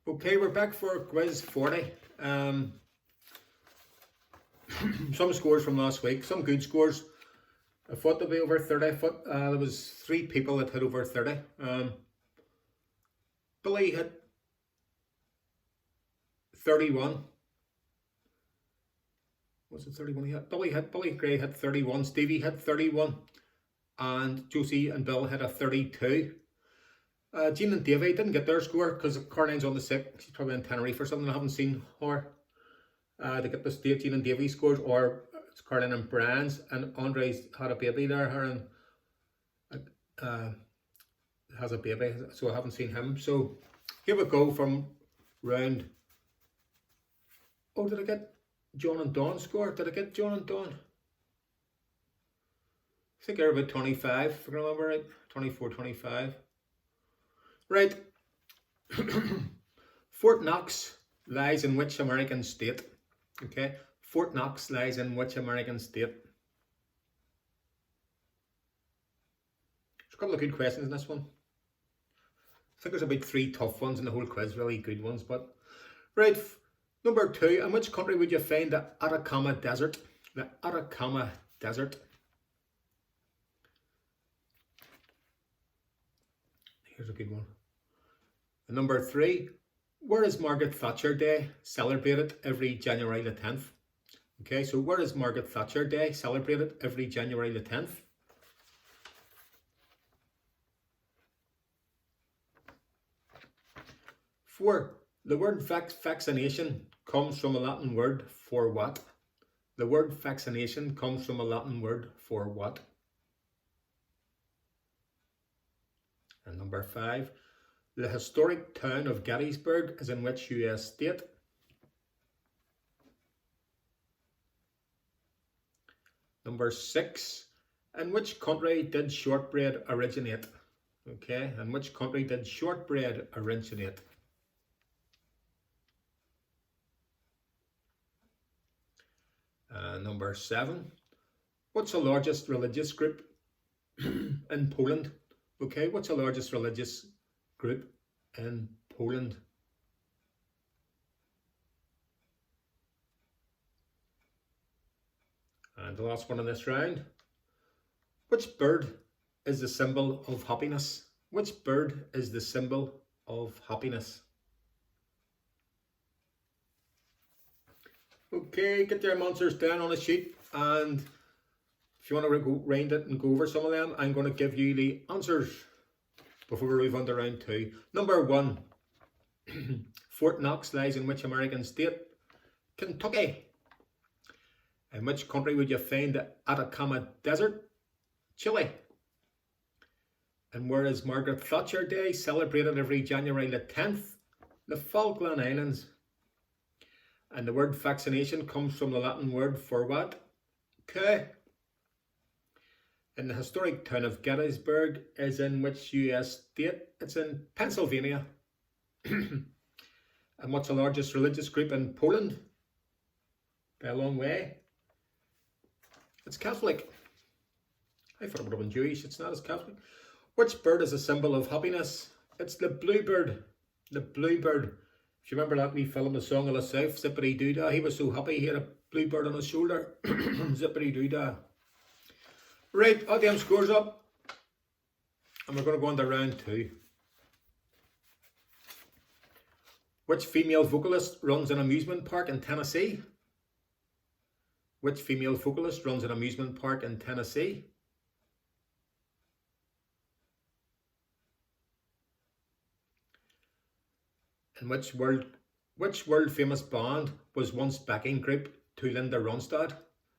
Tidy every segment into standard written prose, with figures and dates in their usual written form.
Okay, we're back for quiz 40. Some scores from last week, some good scores. I thought there'd be over 30. I thought there was 3 people that hit over 30. Billy hit 31. Was it 31 he hit? Billy Gray hit 31. Stevie hit 31. And Josie and Bill hit a 32. Jean and Davey didn't get their score because Caroline's on the sick. She's probably in Tenerife or something. I haven't seen her. They get the state Jean and Davey scores, or it's Caroline and Brian's, and Andre's had a baby there. Her and has a baby, so I haven't seen him. So here we go from round. Oh, did I get John and Dawn score? Did I get John and Dawn? I think they're about 25, if I can remember right. 24, 25. Right. Fort Knox lies in which American state? Okay. Fort Knox lies in which American state? There's a couple of good questions in this one. I think there's about 3 tough ones in the whole quiz, really good ones. But right, number 2. In which country would you find the Atacama Desert? The Atacama Desert. Here's a good one. And number 3, where is Margaret Thatcher Day celebrated every January the 10th? Okay, so where is Margaret Thatcher Day celebrated every January the 10th? Four, the word vaccination comes from a Latin word for what? The word vaccination comes from a Latin word for what? And number 5, the historic town of Gettysburg is in which US state? Number 6, in which country did shortbread originate? Okay, in which country did shortbread originate? Number 7, what's the largest religious group in Poland? Okay, what's the largest religious group in Poland? And the last one in this round, which bird is the symbol of happiness? Which bird is the symbol of happiness? Okay, get your answers down on a sheet, and if you want to go round it and go over some of them, I'm going to give you the answers before we move on to round 2. Number 1, Fort Knox lies in which American state? Kentucky. In which country would you find the Atacama Desert? Chile. And where is Margaret Thatcher Day celebrated every January the 10th? The Falkland Islands. And the word vaccination comes from the Latin word for what? Okay. And the historic town of Gettysburg is in which US state? It's in Pennsylvania. And what's the largest religious group in Poland? By a long way. It's Catholic. I thought it would have been Jewish. It's not as Catholic. Which bird is a symbol of happiness? It's the bluebird. The bluebird. If you remember that wee film, The Song of the South, Zippity Doo Dah, he was so happy he had a bluebird on his shoulder. Zippity Doo Dah. Right, all them scores up. And we're going to go on to round 2. Which female vocalist runs an amusement park in Tennessee? Which female vocalist runs an amusement park in Tennessee? And which world famous band was once backing group to Linda Ronstadt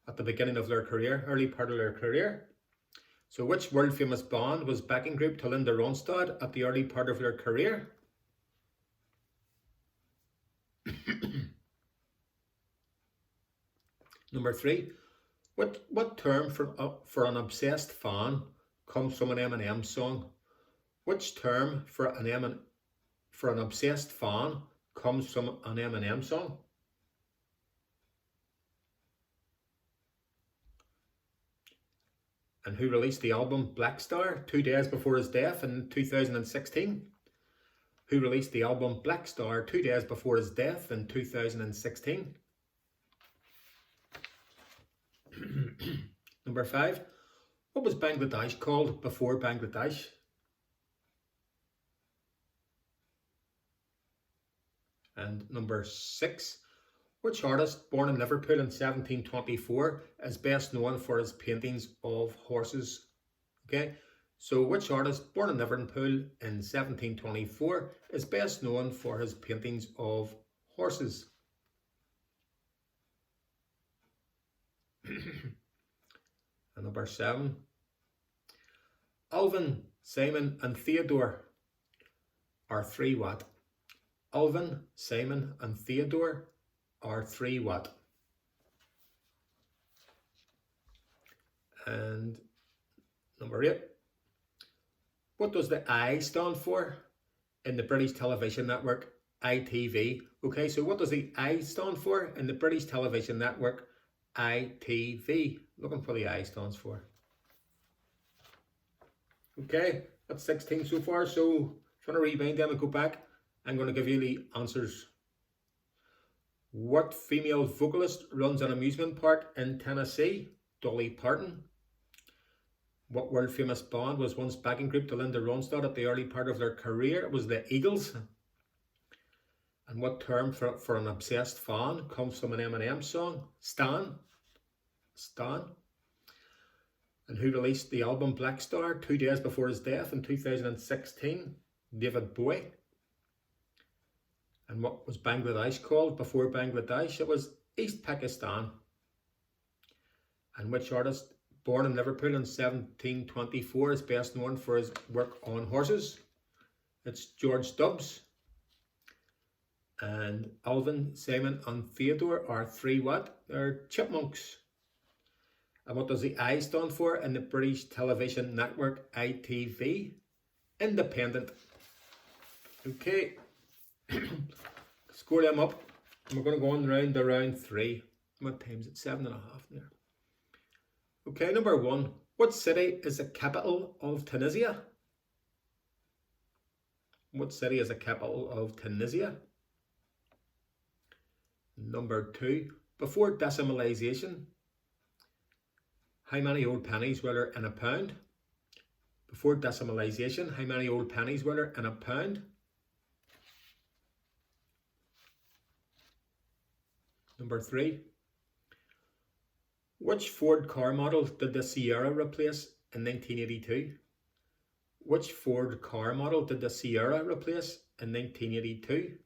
at the beginning of their career, early part of their career? So which world famous band was backing group to Linda Ronstadt at the early part of their career? Number 3, what term for an obsessed fan comes from an Eminem song? Which term for an obsessed fan comes from an Eminem song? And who released the album Black Star 2 days before his death in 2016? who released the album Black Star 2 days before his death in 2016. Number 5. What was Bangladesh called before Bangladesh? And number 6. Which artist, born in Liverpool in 1724, is best known for his paintings of horses? Okay, so which artist, born in Liverpool in 1724, is best known for his paintings of horses? And number 7. Alvin, Simon and Theodore are 3 what? Alvin, Simon and Theodore are 3 what? And number 8. What does the I stand for in the British television network ITV? Okay, so what does the I stand for in the British television network ITV? Looking for the I stands for. Okay, that's 16 so far. So if you want to rewind them and go back, I'm going to give you the answers. What female vocalist runs an amusement park in Tennessee? Dolly Parton. What world famous band was once backing group to Linda Ronstadt at the early part of their career? It was the Eagles. And what term for an obsessed fan comes from an Eminem song? Stan. Stan. And who released the album Black Star 2 days before his death in 2016? David Bowie. And what was Bangladesh called before Bangladesh? It was East Pakistan. And which artist, born in Liverpool in 1724, is best known for his work on horses? It's George Stubbs. And Alvin, Simon and Theodore are 3 what? They're chipmunks. And what does the I stand for in the British television network ITV? Independent. Okay. Score them up. And we're going to go on round to round 3. What time is it? 7.5 now. Okay, number 1. What city is the capital of Tunisia? What city is the capital of Tunisia? Number 2. Before decimalisation, how many old pennies were there in a pound? Before decimalisation, how many old pennies were there in a pound? Number 3. Which Ford car model did the Sierra replace in 1982? Which Ford car model did the Sierra replace in 1982?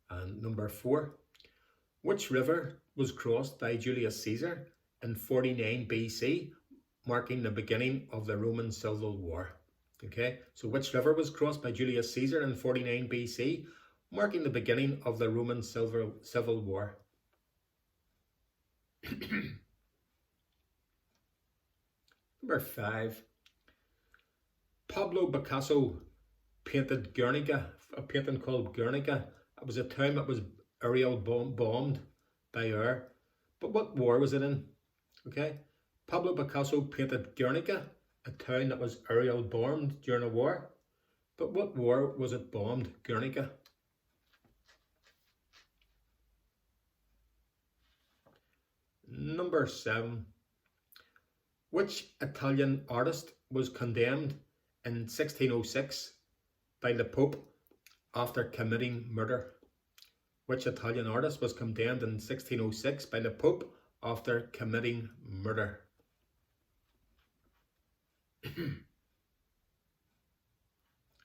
And number 4. Which river was crossed by Julius Caesar in 49 BC, marking the beginning of the Roman Civil War? Okay, so which river was crossed by Julius Caesar in 49 BC, marking the beginning of the Roman Civil War? Number 5. Pablo Picasso painted Guernica, a painting called Guernica. It was a town that was aerial bombed by air. But what war was it in? Okay, Pablo Picasso painted Guernica, a town that was aerial bombed during a war. But what war was it bombed, Guernica? Number 7. Which Italian artist was condemned in 1606 by the Pope after committing murder? Which Italian artist was condemned in 1606 by the Pope after committing murder?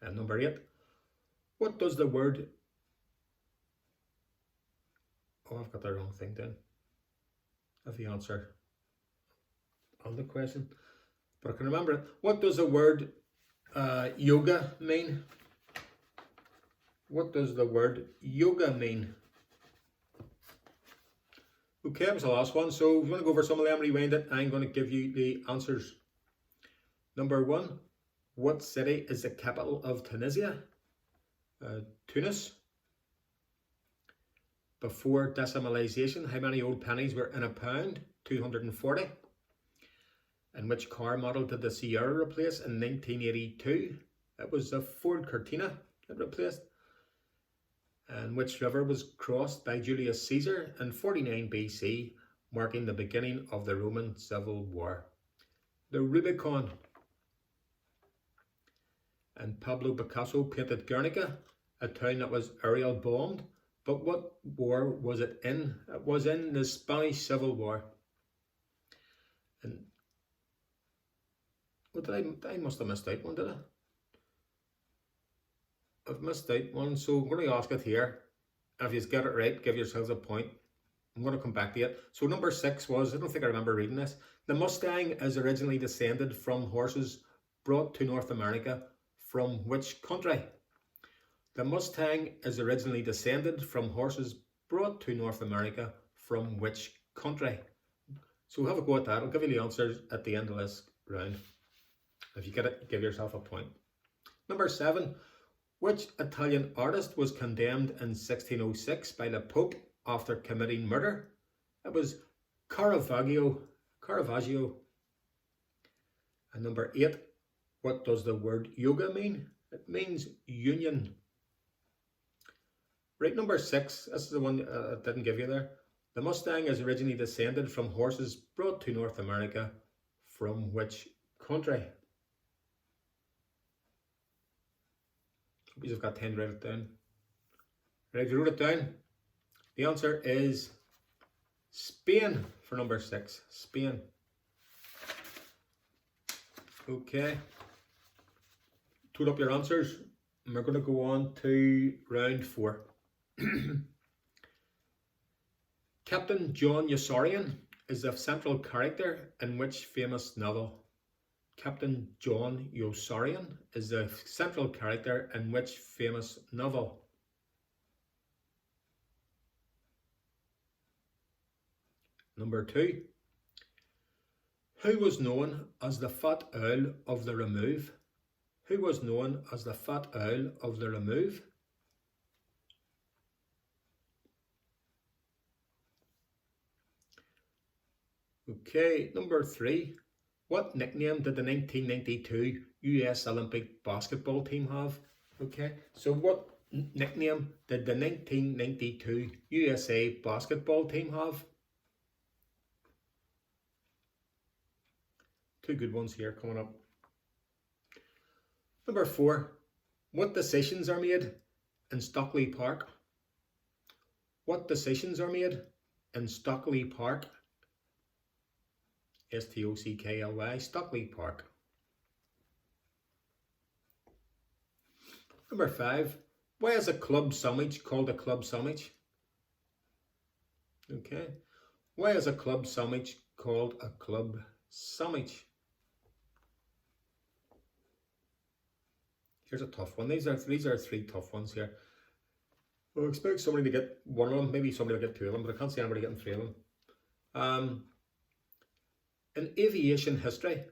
And number 8. What does the word... Oh, I've got the wrong thing then. I have the answer on the question, but I can remember it. What does the word yoga mean? What does the word yoga mean? Okay, that was the last one. So if you want to go over some of them, rewind it. I'm going to give you the answers. Number 1. What city is the capital of Tunisia? Tunis. Before decimalisation, how many old pennies were in a pound? 240. And which car model did the Sierra replace in 1982? It was a Ford Cortina it replaced. And which river was crossed by Julius Caesar in 49 BC, marking the beginning of the Roman Civil War? The Rubicon. And Pablo Picasso painted Guernica, a town that was aerial bombed. But what war was it in? It was in the Spanish Civil War. And what did I must have missed out one, did I? I've missed out one, so I'm going to ask it here. If you get it right, give yourselves a point. I'm going to come back to it. So number 6 was, I don't think I remember reading this. The Mustang is originally descended from horses brought to North America from which country? The Mustang is originally descended from horses brought to North America from which country? So have a go at that. I'll give you the answers at the end of this round. If you get it, give yourself a point. Number 7. Which Italian artist was condemned in 1606 by the Pope after committing murder? It was Caravaggio. And number 8. What does the word yoga mean? It means union. Right, number 6. This is the one I didn't give you there. The Mustang is originally descended from horses brought to North America from which country? Hope you've got 10 to write it down. Right, if you wrote it down, the answer is Spain for number 6. Spain. Okay. Total up your answers, and we're going to go on to round 4. Captain John Yossarian is the central character in which famous novel? Captain John Yossarian is the central character in which famous novel? Number 2. Who was known as the Fat Owl of the Remove? Who was known as the Fat Owl of the Remove? Okay, number 3. What nickname did the 1992 US Olympic basketball team have? Okay, so what nickname did the 1992 USA basketball team have? Two good ones here coming up. Number 4. What decisions are made in Stockley Park? What decisions are made in Stockley Park? Stockly, Stockley Park. Number 5. Why is a club sandwich called a club sandwich? Okay. Why is a club sandwich called a club sandwich? Here's a tough one. These are 3 tough ones here. I expect somebody to get one of them, maybe somebody will get 2 of them, but I can't see anybody getting 3 of them. In aviation history,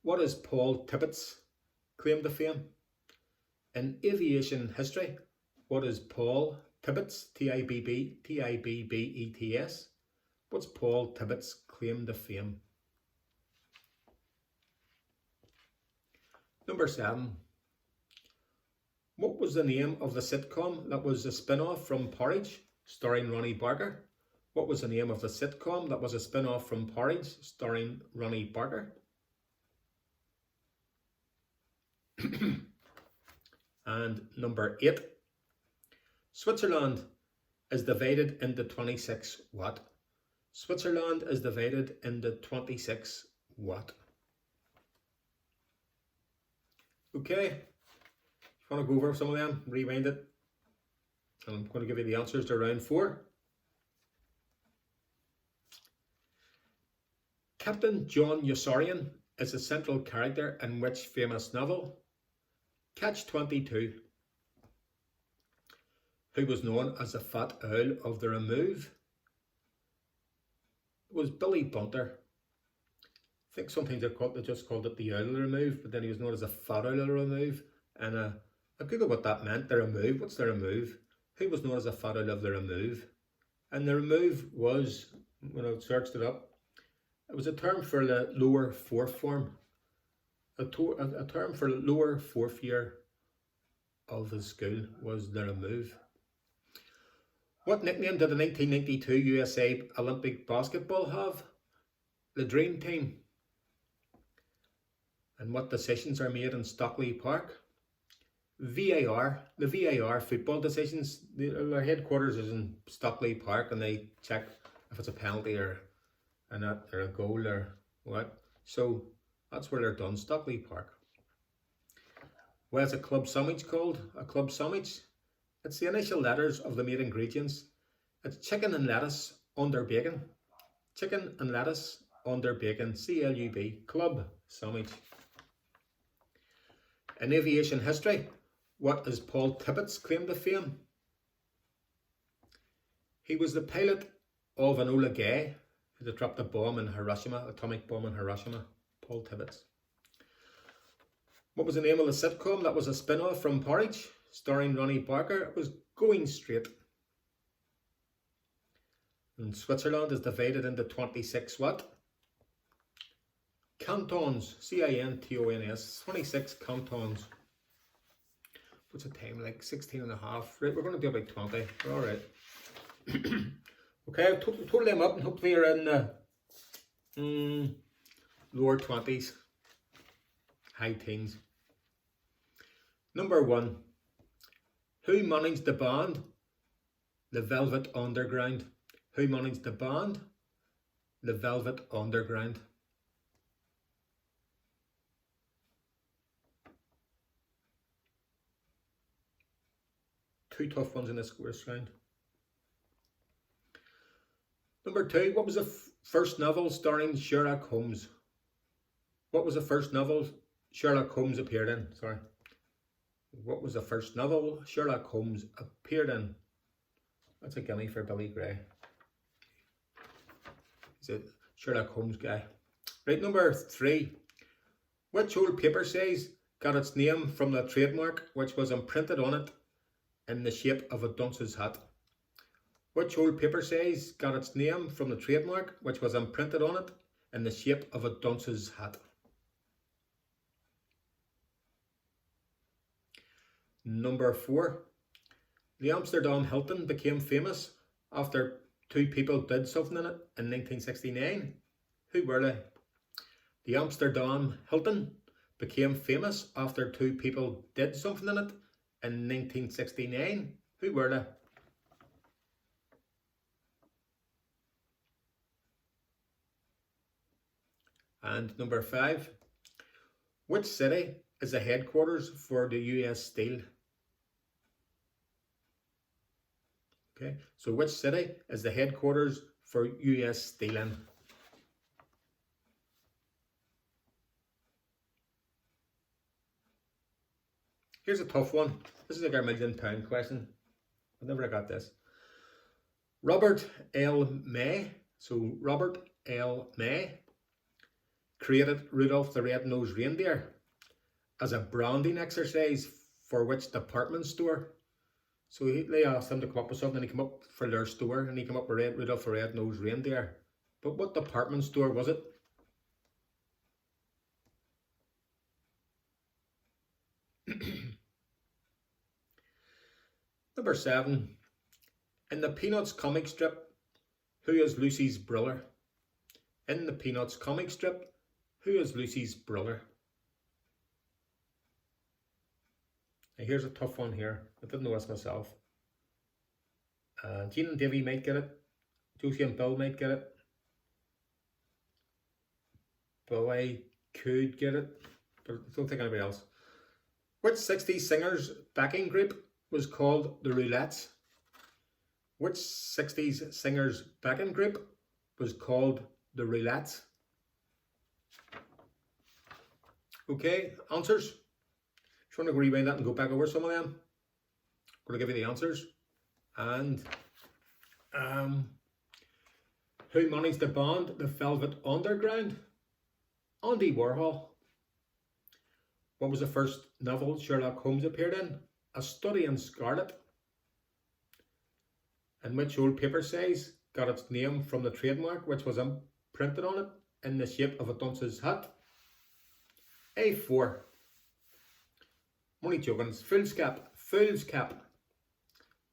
what is Paul Tippett's claim to fame? In aviation history, what is Paul Tippett's, Tibbets, what's Paul Tippett's claim to fame? Number 7. What was the name of the sitcom that was a spin-off from Porridge, starring Ronnie Barker? What was the name of the sitcom that was a spin-off from Porridge, starring Ronnie Barker? And number 8. Switzerland is divided into 26 what? Switzerland is divided into 26 what? Okay, if you want to go over some of them, rewind it. I'm going to give you the answers to round 4. Captain John Yossarian is a central character in which famous novel? Catch-22. Who was known as the Fat Owl of the Remove? It was Billy Bunter. I think sometimes they just called it the Owl of the Remove, but then he was known as the Fat Owl of the Remove. And I googled what that meant, the remove. What's the remove? Who was known as the Fat Owl of the Remove? And the remove was, when I searched it up, It was a term for the lower fourth form. A term for the lower fourth year of the school was the remove. What nickname did the 1992 USA Olympic basketball have? The Dream Team. And what decisions are made in Stockley Park? VAR. The VAR football decisions, their headquarters is in Stockley Park, and they check if it's a penalty or a goal or what. So that's where they're done, Stockley Park. What's a club sandwich called? A club sandwich? It's the initial letters of the main ingredients. It's chicken and lettuce under bacon. Chicken and lettuce under bacon, CLUB, club sandwich. In aviation history, what is Paul Tippett's claim to fame? He was the pilot of Enola Gay, who dropped a bomb in Hiroshima, atomic bomb in Hiroshima. Paul Tippett. What was the name of the sitcom that was a spin-off from Porridge, starring Ronnie Barker? It was Going Straight. And Switzerland is divided into 26 what? Cantons, C-I-N-T-O-N-S, 26 cantons. What's the time, like 16 and a half? Right, we're going to do about 20, we're alright. Okay, I've total them up and hopefully you're in the lower 20s, high teens. Number 1. Who managed the band? The Velvet Underground. Who managed the band? The Velvet Underground. Two tough ones in this round. Number 2, what was the first novel starring Sherlock Holmes? What was the first novel Sherlock Holmes appeared in? Sorry. What was the first novel Sherlock Holmes appeared in? That's a gimme for Billy Gray. He's a Sherlock Holmes guy. Right, number 3. Which old paper size got its name from the trademark which was imprinted on it in the shape of a dunce's hat? Which old paper size got its name from the trademark which was imprinted on it in the shape of a dunce's hat? Number 4. The Amsterdam Hilton became famous after 2 people did something in it in 1969. Who were they? The Amsterdam Hilton became famous after 2 people did something in it in 1969. Who were they? And number 5. Which city is the headquarters for the US Steel? Okay, so which city is the headquarters for US Steel in? Here's a tough one. This is like our £1,000,000 question. I never got this. Robert L. May, so Robert L. May created Rudolph the Red-Nosed Reindeer as a branding exercise for which department store? So they asked him to come up with something, and he came up for their store, and he came up with Rudolph the Red-Nosed Reindeer. But what department store was it? Number 7. In the Peanuts comic strip, who is Lucy's brother? In the Peanuts comic strip, who is Lucy's brother? Now here's a tough one here. I didn't know this myself. Gene and Davy might get it. Josie and Bill might get it. Billy could get it, but I don't think anybody else. Which 60s singers backing group was called the Roulettes? Which 60s singers backing group was called the Roulettes? Okay, answers. If you want to rewind that and go back over some of them, I'm going to give you the answers. And who managed the band the Velvet Underground? Andy Warhol. What was the first novel Sherlock Holmes appeared in? A Study in Scarlet. And which old paper size got its name from the trademark which was imprinted on it in the shape of a dunce's hat. A4. Money joking. Fool's cap. Fool's cap.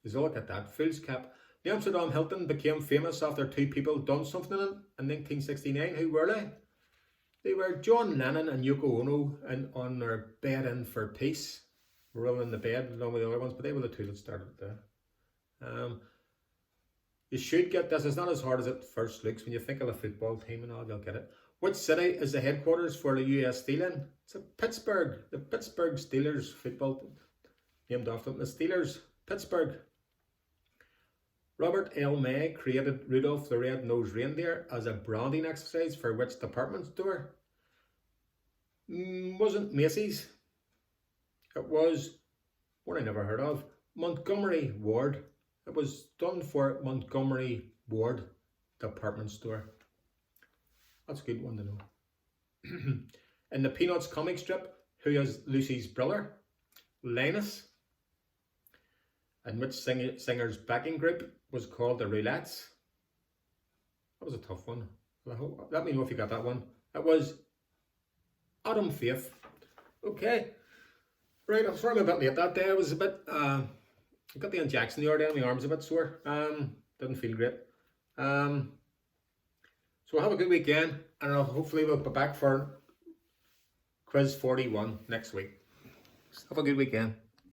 Just look at that. Fool's cap. The Amsterdam Hilton became famous after two people done something in it in 1969. Who were they? They were John Lennon and Yoko Ono, and on their bed in for peace. Rolling in the bed along with the other ones, but they were the two that started there. You should get this. It's not as hard as it first looks. When you think of a football team and all, you'll get it. Which city is the headquarters for the US Steel in? It's Pittsburgh. The Pittsburgh Steelers football, named after them. The Steelers, Pittsburgh. Robert L. May created Rudolph the Red-Nosed Reindeer as a branding exercise for which department store? Wasn't Macy's. It was one I never heard of. Montgomery Ward. It was done for Montgomery Ward department store. That's a good one to know. In the Peanuts comic strip, who is Lucy's brother? Linus. And which singer's backing group was called the Roulettes? That was a tough one. Let me know if you got that one. It was Adam Faith. Okay. Right, I'm sorry I'm a bit late that day. I was a bit, I got the injection the other day and my arm's a bit sore. Didn't feel great. So have a good weekend, and hopefully we'll be back for quiz 41 next week. Have a good weekend.